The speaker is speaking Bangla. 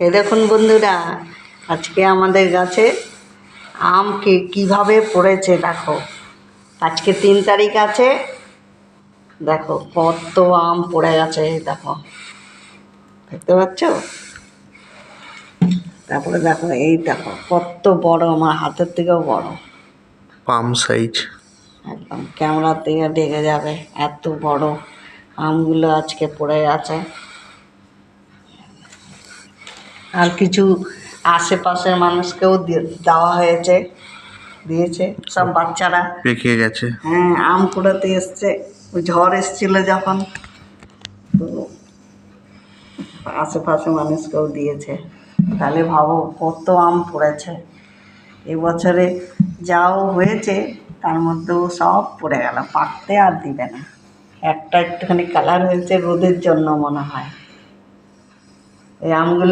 এই দেখুন বন্ধুরা, আজকে আমাদের গাছে আম কীভাবে পড়েছে দেখো। আজকে 3 তারিখ আছে, দেখো কত আম পড়ে গেছে। দেখো, দেখতে পাচ্ছ? তারপরে দেখো, এই দেখো কত বড়, আমার হাতের থেকেও বড়, পাম সাইজ, একদম ক্যামেরা থেকে ঢেকে যাবে, এত বড় আমগুলো আজকে পড়ে গেছে। আর কিছু আশেপাশের মানুষকেও দেওয়া হয়েছে, দিয়েছে সব বাচ্চারা পেকে গেছে। হ্যাঁ, আম কুড়াতে এসছে, ওই ঝড় এসছিল যখন, তো আশেপাশে মানুষকেও দিয়েছে। তাহলে ভাবো কত আম পড়েছে। এবছরে যাও হয়েছে তার মধ্যেও সব পড়ে গেল, পাকতে আর দিবে না। একটা একটুখানি কালার হয়েছে রোদের জন্য মনে হয়। এই আমগুলো